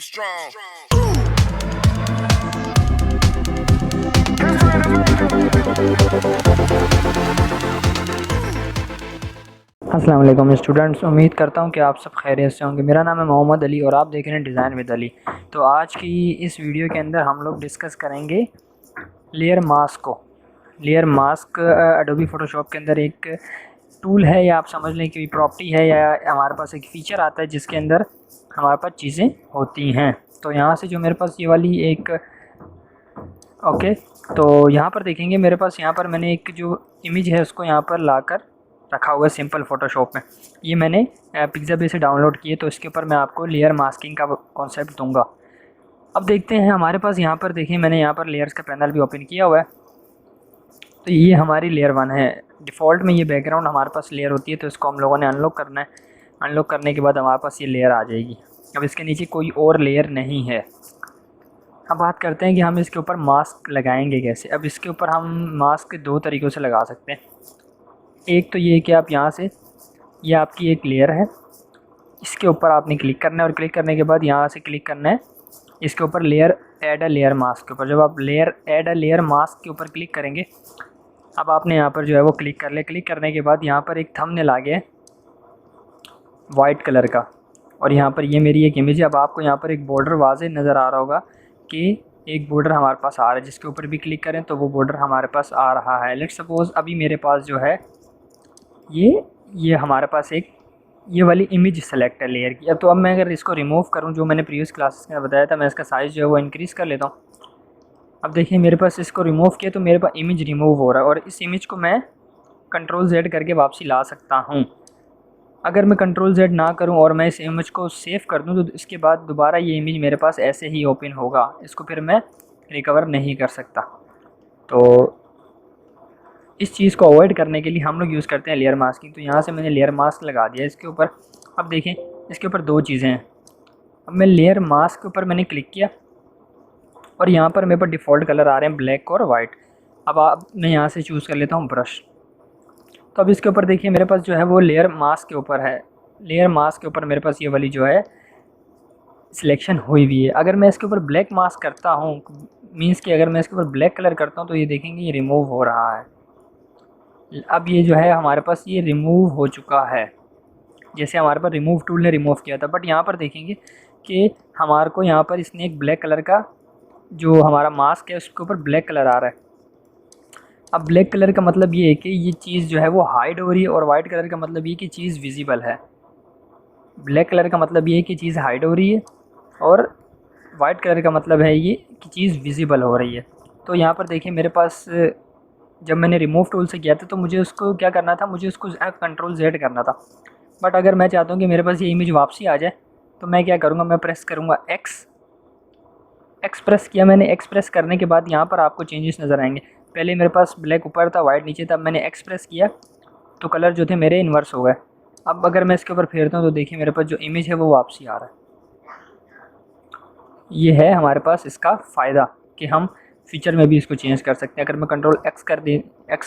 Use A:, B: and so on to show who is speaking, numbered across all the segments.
A: be strong.
B: अस्सलाम वालेकुम students, उम्मीद करता हूँ कि आप सब खैरियत से होंगे। मेरा नाम है मोहम्मद अली और आप देख रहे हैं डिज़ाइन विद अली। तो आज की इस वीडियो के अंदर हम लोग डिस्कस करेंगे लेयर मास्क को। लेयर मास्क एडोबी फ़ोटोशॉप के अंदर एक टूल है, या आप समझ लें कि प्रॉपर्टी है, या हमारे पास एक फ़ीचर आता है जिसके अंदर हमारे पास चीज़ें होती हैं। तो यहाँ से जो मेरे पास ये वाली एक ओके, तो यहाँ पर देखेंगे मेरे पास यहाँ पर मैंने एक जो इमेज है उसको यहाँ पर लाकर रखा हुआ है सिंपल फ़ोटोशॉप में। ये मैंने पिक्साबे से डाउनलोड किए, तो इसके ऊपर मैं आपको लेयर मास्किंग का कॉन्सेप्ट दूंगा। अब देखते हैं हमारे पास यहाँ पर देखिए, मैंने यहाँ पर लेयर्स का पैनल भी ओपन किया हुआ है। तो ये हमारी लेयर 1 है। डिफ़ॉल्ट में ये बैकग्राउंड हमारे पास लेयर होती है, तो इसको हम लोगों ने अनलॉक करना है। अनलॉक करने के बाद हमारे पास ये लेयर आ जाएगी। अब इसके नीचे कोई और लेयर नहीं है। अब बात करते हैं कि हम इसके ऊपर मास्क लगाएंगे कैसे। अब इसके ऊपर हम मास्क दो तरीक़ों से लगा सकते हैं। एक तो ये कि आप यहाँ से, ये आपकी एक लेयर है, इसके ऊपर आपने क्लिक करना है और क्लिक करने के बाद यहाँ से क्लिक करना है इसके ऊपर layer add a layer mask के ऊपर। जब आप layer add a layer mask के ऊपर क्लिक करेंगे, अब आपने यहाँ पर जो है वो क्लिक कर ले। क्लिक करने के बाद यहाँ पर एक थंबनेल आ गया है वाइट कलर का, और यहाँ पर ये मेरी एक इमेज है। अब आपको यहाँ पर एक बॉर्डर वाज़े नज़र आ रहा होगा कि एक बॉर्डर हमारे पास आ रहा है, जिसके ऊपर भी क्लिक करें तो वो बॉर्डर हमारे पास आ रहा है। लेट्स सपोज़ अभी मेरे पास जो है ये हमारे पास एक ये वाली इमेज सेलेक्ट है लेयर की। अब तो अब मैं अगर इसको रिमूव करूँ, जो मैंने प्रीवियस क्लासेस में बताया था, मैं इसका साइज़ जो है वो इंक्रीज़ कर लेता हूँ। अब देखिए मेरे पास इसको रिमूव किया तो मेरे पास इमेज रिमूव हो रहा है, और इस इमेज को मैं कंट्रोल Z करके वापसी ला सकता हूँ। अगर मैं कंट्रोल Z ना करूँ और मैं इस इमेज को सेव कर दूँ, तो इसके बाद दोबारा ये इमेज मेरे पास ऐसे ही ओपन होगा। इसको फिर मैं रिकवर नहीं कर सकता। तो इस चीज़ को अवॉइड करने के लिए हम लोग यूज़ करते हैं लेयर मास्किंग। तो यहाँ से मैंने लेयर मास्क लगा दिया इसके ऊपर। अब देखें इसके ऊपर दो चीज़ें हैं। अब मैं लेयर मास्क के ऊपर मैंने क्लिक किया और यहाँ पर मेरे पास डिफ़ॉल्ट कलर आ रहे हैं ब्लैक और वाइट। अब मैं यहाँ से चूज़ कर लेता हूँ ब्रश। तो अब इसके ऊपर देखिए मेरे पास जो है वो लेयर मास्क के ऊपर है। लेयर मास्क के ऊपर मेरे पास ये वाली जो है सिलेक्शन हुई हुई है। अगर मैं इसके ऊपर ब्लैक मास्क करता हूँ, मीन्स कि अगर मैं इसके ऊपर ब्लैक कलर करता हूँ, तो ये देखेंगे ये रिमूव हो रहा है। अब ये जो है हमारे पास ये रिमूव हो चुका है, जैसे हमारे पास रिमूव टूल ने रिमूव किया था। बट यहाँ पर देखेंगे कि हमारे को यहाँ पर इसने एक ब्लैक कलर का जो हमारा मास्क है उसके ऊपर ब्लैक कलर आ रहा है। अब ब्लैक कलर का मतलब ये है कि ये चीज़ जो है वो हाइड हो रही है, और वाइट कलर का मतलब ये कि चीज़ विजिबल है। ब्लैक कलर का मतलब ये है कि चीज़ हाइड हो रही है, और वाइट कलर का मतलब है ये कि चीज़ विजिबल हो रही है। तो यहाँ पर देखिए मेरे पास जब मैंने रिमूव टूल से किया था, तो मुझे उसको क्या करना था, मुझे उसको कंट्रोल Z करना था। बट अगर मैं चाहता हूँ कि मेरे पास ये इमेज वापसी आ जाए, तो मैं क्या करूँगा, मैं प्रेस करूँगा एक्स प्रेस किया मैंने। एक्स प्रेस करने के बाद यहाँ पर आपको चेंजेस नज़र आएंगे। पहले मेरे पास ब्लैक ऊपर था, वाइट नीचे था। मैंने एक्स प्रेस किया तो कलर जो थे मेरे इन्वर्स हो गए। अब अगर मैं इसके ऊपर फेरता हूँ, तो देखिए मेरे पास जो इमेज है वो वापसी आ रहा है। ये है हमारे पास इसका फ़ायदा कि हम फीचर में भी इसको चेंज कर सकते हैं। अगर मैं कंट्रोल एक्स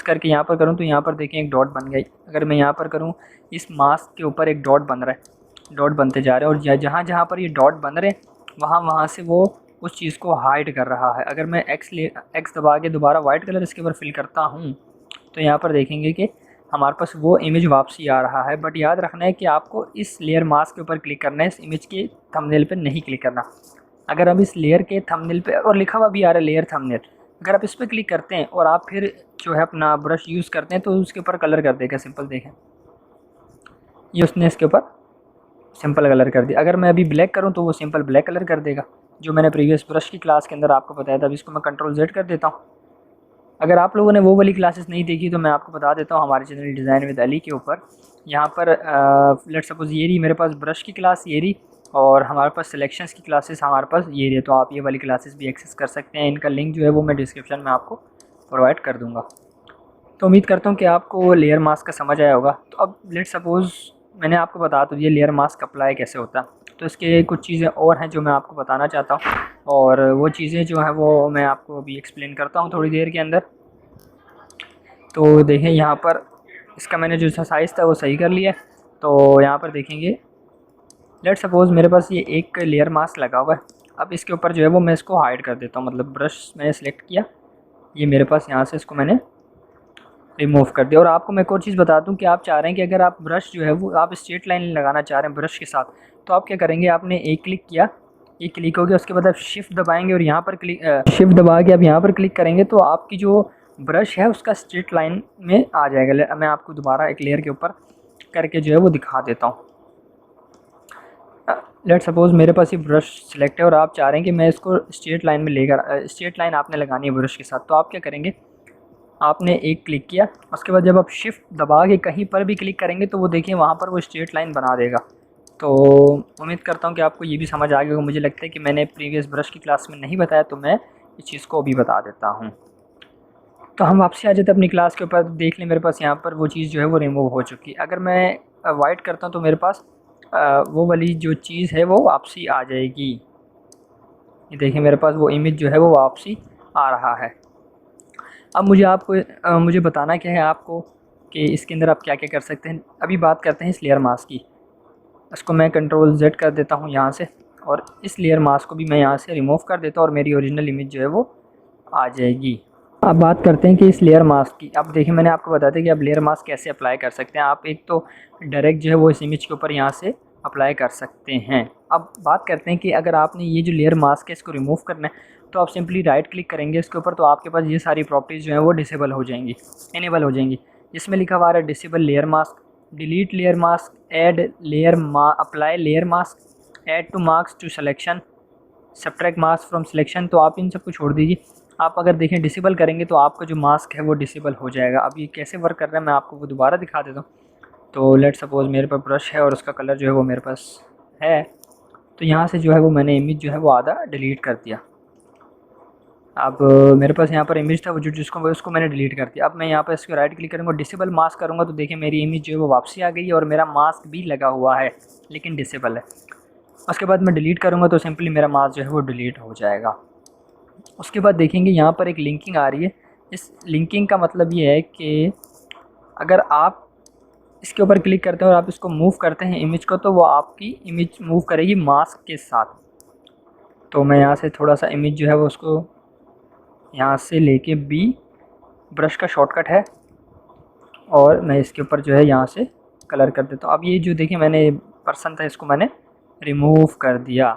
B: करके यहाँ पर करूँ, तो यहाँ पर देखें एक डॉट बन गई। अगर मैं यहाँ पर करूँ, इस मास्क के ऊपर एक डॉट बन रहा है, डॉट बनते जा रहे हैं, और जहाँ जहाँ पर ये डॉट बन रहे हैं वहाँ से वो उस चीज़ को हाइड कर रहा है। अगर मैं एक्स दबा के दोबारा वाइट कलर इसके ऊपर फिल करता हूँ, तो यहाँ पर देखेंगे कि हमारे पास वो इमेज वापसी आ रहा है। बट याद रखना है कि आपको इस लेयर मास्क के ऊपर क्लिक करना है, इस इमेज के थंबनेल पे नहीं क्लिक करना। अगर हम इस लेयर के थंबनेल पे, और लिखा हुआ भी आ रहा है लेयर थंबनेल, अगर आप इस पर क्लिक करते हैं और आप फिर जो है अपना ब्रश यूज़ करते हैं, तो उसके ऊपर कलर कर देगा सिंपल। देखें ये उसने इसके ऊपर सिंपल कलर कर दिया। अगर मैं अभी ब्लैक करूं, तो वो सिंपल ब्लैक कलर कर देगा, जो मैंने प्रीवियस ब्रश की क्लास के अंदर आपको बताया था। अभी इसको मैं कंट्रोल Z कर देता हूं। अगर आप लोगों ने वो वाली क्लासेस नहीं देखी, तो मैं आपको बता देता हूं हमारे चैनल डिज़ाइन विद अली के ऊपर। यहाँ पर लेट्स सपोज ये रही मेरे पास ब्रश की क्लास, ये रही, और हमारे पास सिलेक्शंस की क्लासेस हमारे पास ये रही। तो आप ये वाली क्लासेस भी एक्सेस कर सकते हैं। इनका लिंक जो है वो मैं डिस्क्रिप्शन में आपको प्रोवाइड कर दूँगा। तो उम्मीद करता हूँ कि आपको लेयर मास्क का समझ आया होगा। तो अब लेट्स सपोज़ मैंने आपको बता तो ये लेयर मास्क अप्लाई कैसे होता है, तो इसके कुछ चीज़ें और हैं जो मैं आपको बताना चाहता हूँ, और वो चीज़ें जो हैं वो मैं आपको अभी एक्सप्लेन करता हूँ थोड़ी देर के अंदर। तो देखें यहाँ पर इसका मैंने जो सा साइज़ था वो सही कर लिया है। तो यहाँ पर देखेंगे लेट सपोज़ मेरे पास ये एक लेयर मास्क लगा हुआ है। अब इसके ऊपर जो है वो मैं इसको हाइड कर देता हूँ, मतलब ब्रश मैंने सेलेक्ट किया, ये मेरे पास यहाँ से इसको मैंने रिमूव कर दिया। और आपको मैं एक और चीज़ बता दूँ कि आप चाह रहे हैं कि अगर आप ब्रश जो है वो आप स्ट्रेट लाइन लगाना चाह रहे हैं ब्रश के साथ, तो आप क्या करेंगे, आपने एक क्लिक किया, ये क्लिक हो गया, उसके बाद आप शिफ्ट दबाएंगे और यहाँ पर शिफ्ट दबा के आप यहाँ पर क्लिक करेंगे तो आपकी जो ब्रश है उसका स्ट्रेट लाइन में आ जाएगा। मैं आपको दोबारा एक लेयर के ऊपर करके जो है वो दिखा देता हूँ। लेट सपोज़ मेरे पास ये ब्रश सिलेक्ट है और आप चाह रहे हैं कि मैं इसको स्ट्रेट लाइन में लेकर, स्ट्रेट लाइन आपने लगानी है ब्रश के साथ, तो आप क्या करेंगे, आपने एक क्लिक किया, उसके बाद जब आप शिफ्ट दबा के कहीं पर भी क्लिक करेंगे तो वो देखिए वहाँ पर वो स्ट्रेट लाइन बना देगा। तो उम्मीद करता हूँ कि आपको ये भी समझ आ गया होगा। मुझे लगता है कि मैंने प्रीवियस ब्रश की क्लास में नहीं बताया, तो मैं इस चीज़ को अभी बता देता हूँ। तो हम वापसी आ जाते हैं अपनी क्लास के ऊपर। देख लें मेरे पास यहाँ पर वो चीज़ जो है वो रिमूव हो चुकी है। अगर मैं वाइट करता हूँ तो मेरे पास वो वाली जो चीज़ है वो वापसी आ जाएगी। ये देखिए मेरे पास वो इमेज जो है वो वापसी आ रहा है। अब मुझे बताना क्या है आपको कि इसके अंदर आप क्या क्या कर सकते हैं। अभी बात करते हैं इस लेयर मास्क की। इसको मैं कंट्रोल Z कर देता हूँ यहाँ से, और इस लेयर मास्क को भी मैं यहाँ से रिमूव कर देता हूँ और मेरी ओरिजिनल इमेज जो है वो आ जाएगी। अब बात करते हैं कि इस लेयर मास्क की। अब देखिए मैंने आपको बताया था कि आप लेयर मास्क कैसे अप्लाई कर सकते हैं। आप एक तो डायरेक्ट जो है वो इस इमेज के ऊपर यहाँ से अप्लाई कर सकते हैं। अब बात करते हैं कि अगर आपने ये जो लेयर मास्क है इसको रिमूव करना है तो आप सिंपली राइट क्लिक करेंगे इसके ऊपर, तो आपके पास ये सारी प्रॉपर्टीज़ जो हैं वो डिसेबल हो जाएंगी, इनेबल हो जाएंगी। इसमें लिखा हुआ है disable layer mask, delete layer mask, add layer apply layer mask, add to mask to selection, subtract mask from selection. तो आप इन सबको छोड़ दीजिए। आप अगर देखें डिसेबल करेंगे तो आपका जो मास्क है वो डिसेबल हो जाएगा। अब ये कैसे वर्क कर रहा है मैं आपको वो दोबारा दिखा देता हूँ। तो लेट सपोज़ मेरे पास ब्रश है और उसका कलर जो है वो मेरे पास है, तो यहाँ से जो है वो मैंने इमेज जो है वो आधा डिलीट कर दिया। अब मेरे पास यहाँ पर इमेज था वो जिसको उसको मैंने डिलीट कर दिया। अब मैं यहाँ पर इसको राइट क्लिक करूँगा, डिसेबल मास्क करूँगा, तो देखिए मेरी इमेज जो है वो वापसी आ गई है और मेरा मास्क भी लगा हुआ है लेकिन डिसेबल है। उसके बाद मैं डिलीट करूँगा तो सिंपली मेरा मास्क जो है वो डिलीट हो जाएगा। उसके बाद देखेंगे यहाँ पर एक लिंकिंग आ रही है। इस लिंकिंग का मतलब ये है कि अगर आप इसके ऊपर क्लिक करते हैं और आप इसको मूव करते हैं इमेज को, तो वो आपकी इमेज मूव करेगी मास्क के साथ। तो मैं यहाँ से थोड़ा सा इमेज जो है वो उसको यहाँ से लेके B ब्रश का शॉर्टकट है और मैं इसके ऊपर जो है यहाँ से कलर कर देता हूँ। अब ये जो देखिए मैंने पर्सन था इसको मैंने रिमूव कर दिया।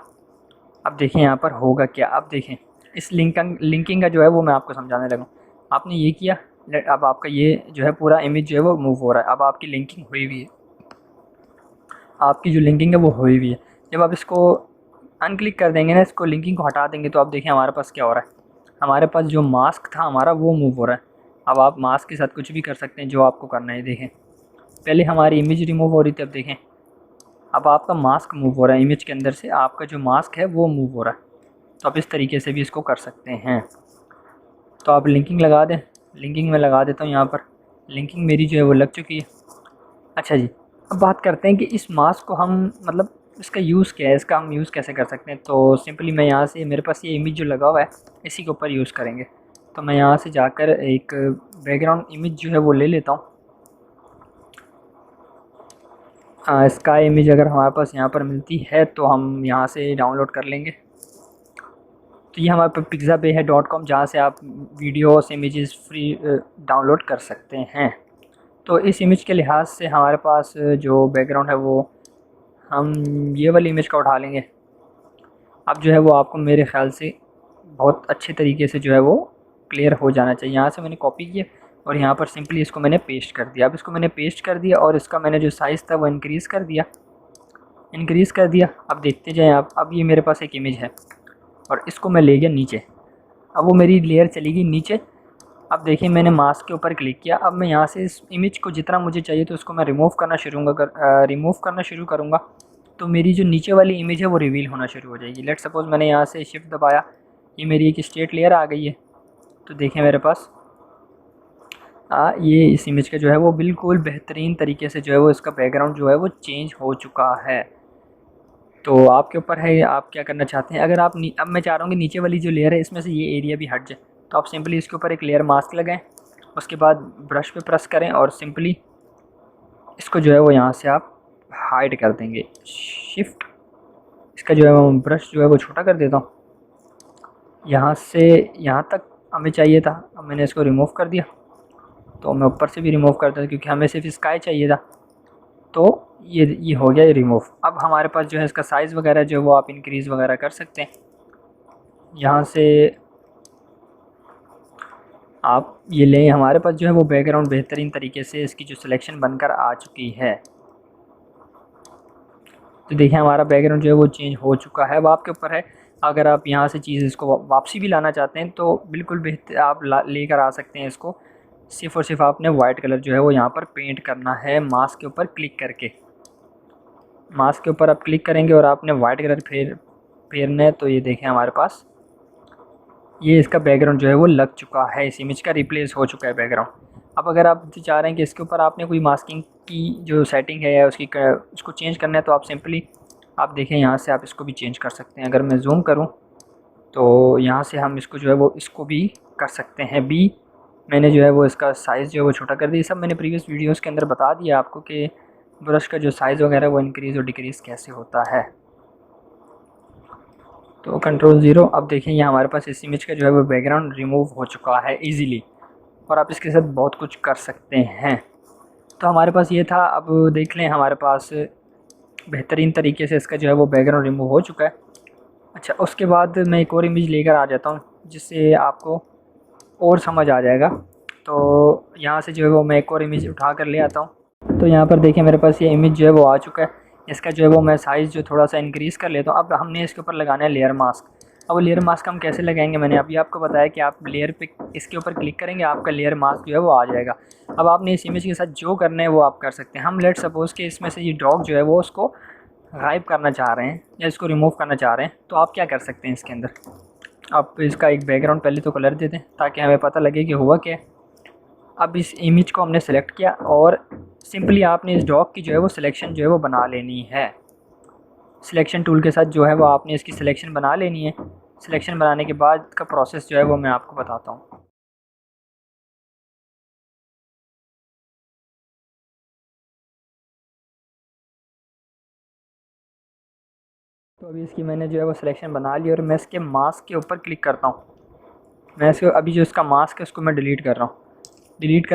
B: अब देखिए यहाँ पर होगा क्या। अब देखें इस लिंकिंग का जो है वो मैं आपको समझाने लगा। आपने ये किया, अब आपका ये जो है पूरा इमेज जो है वो मूव हो रहा है। अब आपकी लिंकिंग हुई हुई है, आपकी जो लिंकिंग है वो हुई हुई है। जब आप इसको अनक्लिक कर देंगे ना, इसको लिंकिंग को हटा देंगे, तो आप देखिए हमारे पास क्या हो रहा है। हमारे पास जो मास्क था हमारा वो मूव हो रहा है। अब आप मास्क के साथ कुछ भी कर सकते हैं जो आपको करना है। देखें पहले हमारी इमेज रिमूव हो रही थी, अब देखें अब आपका मास्क मूव हो रहा है। इमेज के अंदर से आपका जो मास्क है वो मूव हो रहा है। तो आप इस तरीके से भी इसको कर सकते हैं। तो आप लिंकिंग लगा दें, लिंकिंग में लगा देता हूँ यहाँ पर। लिंकिंग मेरी जो है वो लग चुकी है। अच्छा जी, अब बात करते हैं कि इस मास्क को हम मतलब इसका यूज़ क्या है, इसका हम यूज़ कैसे कर सकते हैं। तो सिंपली मैं यहाँ से, मेरे पास ये इमेज जो लगा हुआ है इसी के ऊपर यूज़ करेंगे। तो मैं यहाँ से जाकर एक बैकग्राउंड इमेज जो है वो ले लेता हूँ। स्काई इमेज अगर हमारे पास यहाँ पर मिलती है तो हम यहाँ से डाउनलोड कर लेंगे। तो ये हमारे पास pixabay.com, जहाँ से आप वीडियोस इमेजेस फ्री डाउनलोड कर सकते हैं। तो इस इमेज के लिहाज से हमारे पास जो बैकग्राउंड है वो हम ये वाली इमेज का उठा लेंगे। अब जो है वो आपको मेरे ख़्याल से बहुत अच्छे तरीके से जो है वो क्लियर हो जाना चाहिए। यहाँ से मैंने कॉपी किया और यहाँ पर सिंपली इसको मैंने पेस्ट कर दिया। अब इसको मैंने पेस्ट कर दिया और इसका मैंने जो साइज़ था वो इंक्रीज़ कर दिया। अब देखते जाएँ आप। अब ये मेरे पास एक इमेज है और इसको मैं ले गया नीचे। अब वो मेरी लेयर चली गई नीचे। अब देखिए मैंने मास्क के ऊपर क्लिक किया। अब मैं यहाँ से इस इमेज को जितना मुझे चाहिए तो उसको मैं रिमूव करना शुरू करूँगा तो मेरी जो नीचे वाली इमेज है वो रिवील होना शुरू हो जाएगी। लेट सपोज़ मैंने यहाँ से शिफ्ट दबाया, ये मेरी एक स्ट्रेट लेयर आ गई है। तो देखिए मेरे पास ये इस इमेज का जो है वो बिल्कुल बेहतरीन तरीके से जो है वो इसका बैकग्राउंड जो है वो चेंज हो चुका है। तो आपके ऊपर है आप क्या करना चाहते हैं। अगर आप अब मैं चाह रहा हूँ कि नीचे वाली जो लेयर है इसमें से ये एरिया भी हट जाए, तो आप सिंपली इसके ऊपर एक लेयर मास्क लगाएं, उसके बाद ब्रश पे प्रेस करें और सिंपली इसको जो है वो यहाँ से आप हाइड कर देंगे। शिफ्ट इसका जो है मैं ब्रश जो है वो छोटा कर देता हूँ। यहाँ से यहाँ तक हमें चाहिए था, अब मैंने इसको रिमूव कर दिया। तो मैं ऊपर से भी रिमूव करता था क्योंकि हमें सिर्फ स्काई चाहिए था। तो ये हो गया ये रिमूव। अब हमारे पास जो है इसका साइज़ वगैरह जो है वो आप इंक्रीज़ वगैरह कर सकते हैं। यहाँ से आप ये लें, हमारे पास जो है वो बैकग्राउंड बेहतरीन तरीके से इसकी जो सिलेक्शन बनकर आ चुकी है। तो देखिए हमारा बैकग्राउंड जो है वो चेंज हो चुका है। अब आपके ऊपर है, अगर आप यहाँ से चीज़ इसको वापसी भी लाना चाहते हैं तो बिल्कुल बेहतर आप लेकर आ सकते हैं इसको। सिर्फ़ और सिर्फ आपने वाइट कलर जो है वो यहाँ पर पेंट करना है मास्क के ऊपर क्लिक करके। मास्क के ऊपर आप क्लिक करेंगे और आपने वाइट कलर फेरना है। तो ये देखें हमारे पास ये इसका बैकग्राउंड जो है वो लग चुका है, इस इमेज का रिप्लेस हो चुका है बैकग्राउंड। अब अगर आप चाह रहे हैं कि इसके ऊपर आपने कोई मास्किंग की जो सेटिंग है या उसको चेंज करना है तो आप सिंपली आप देखें यहाँ से आप इसको भी चेंज कर सकते हैं। अगर मैं जूम करूँ तो यहाँ से हम इसको जो है वो इसको भी कर सकते हैं। मैंने जो है वो इसका साइज़ जो है वो छोटा कर दिया। सब मैंने प्रीवियस वीडियोज़ के अंदर बता दिया आपको कि ब्रश का जो साइज़ वगैरह वो इंक्रीज़ और डिक्रीज़ कैसे होता है। तो कंट्रोल 0। अब देखें ये हमारे पास इस इमेज का जो है वो बैकग्राउंड रिमूव हो चुका है ईज़िली, और आप इसके साथ बहुत कुछ कर सकते हैं। तो हमारे पास ये था। अब देख लें हमारे पास बेहतरीन तरीके से इसका जो है वो बैकग्राउंड रिमूव हो चुका है। अच्छा, उसके बाद मैं एक और इमेज लेकर आ जाता हूँ जिससे आपको और समझ आ जाएगा। तो यहाँ से जो है वो मैं एक और इमेज उठा कर ले आता हूँ। तो यहाँ पर देखिए मेरे पास ये इमेज जो है वो आ चुका है। इसका जो है वो मैं साइज़ जो थोड़ा सा इंक्रीज़ कर लेता हूँ। अब हमने इसके ऊपर लगाना है लेयर मास्क। अब वो लेयर मास्क हम कैसे लगाएंगे, मैंने अभी आपको बताया कि आप लेयर पे इसके ऊपर क्लिक करेंगे, आपका लेयर मास्क जो है वो आ जाएगा। अब आपने इस इमेज के साथ जो करना है वो आप कर सकते हैं। हम लेट सपोज़ कि इसमें से ये डॉग जो है वो उसको गायब करना चाह रहे हैं या इसको रिमूव करना चाह रहे हैं, तो आप क्या कर सकते हैं इसके अंदर, आप इसका एक बैकग्राउंड पहले तो कलर दे दें ताकि हमें पता लगे कि हुआ क्या है। अब इस इमेज को हमने सेलेक्ट किया और सिंपली आपने इस डॉग की जो है वो सिलेक्शन जो है वो बना लेनी है। सिलेक्शन टूल के साथ जो है वो आपने इसकी सिलेक्शन बना लेनी है। सिलेक्शन बनाने के बाद का प्रोसेस जो है वो मैं आपको बताता हूँ। तो अभी इसकी मैंने जो है वो सिलेक्शन बना ली और मैं इसके मास्क के ऊपर क्लिक करता हूँ। मैं इसको अभी जो इसका मास्क है उसको मैं डिलीट कर रहा हूँ। डिलीट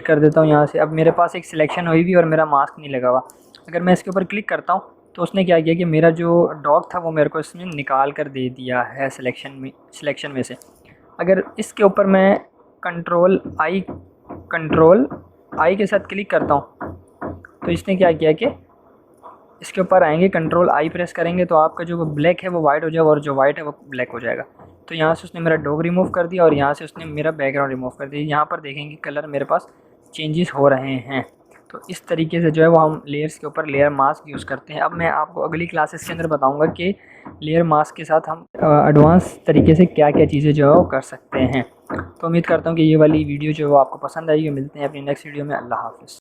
B: कर देता हूँ यहाँ से। अब मेरे पास एक सिलेक्शन हुई भी और मेरा मास्क नहीं लगा हुआ। अगर मैं इसके ऊपर क्लिक करता हूँ तो उसने क्या किया कि मेरा जो डॉग था वो मेरे को इसने निकाल कर दे दिया है सिलेक्शन में से। अगर इसके ऊपर मैं कंट्रोल आई के साथ क्लिक करता हूँ तो इसने क्या किया कि इसके ऊपर आएंगे, कंट्रोल आई प्रेस करेंगे तो आपका जो ब्लैक है वो वाइट हो जाएगा और जो वाइट है वो ब्लैक हो जाएगा। तो यहाँ से उसने मेरा डॉग रिमूव कर दिया और यहाँ से उसने मेरा बैकग्राउंड रिमूव कर दिया। यहाँ पर देखेंगे कलर मेरे पास चेंजेस हो रहे हैं। तो इस तरीके से जो है वो हम लेयर्स के ऊपर लेयर मास्क यूज़ करते हैं। अब मैं आपको अगली क्लासेस के अंदर बताऊँगा कि लेयर मास्क के साथ हम एडवांस तरीके से क्या क्या चीज़ें जो है वो कर सकते हैं। तो उम्मीद करता हूँ कि ये वाली वीडियो जो है वो आपको पसंद आएगी। मिलते हैं अपनी नेक्स्ट वीडियो में। अल्लाह हाफ़िज़।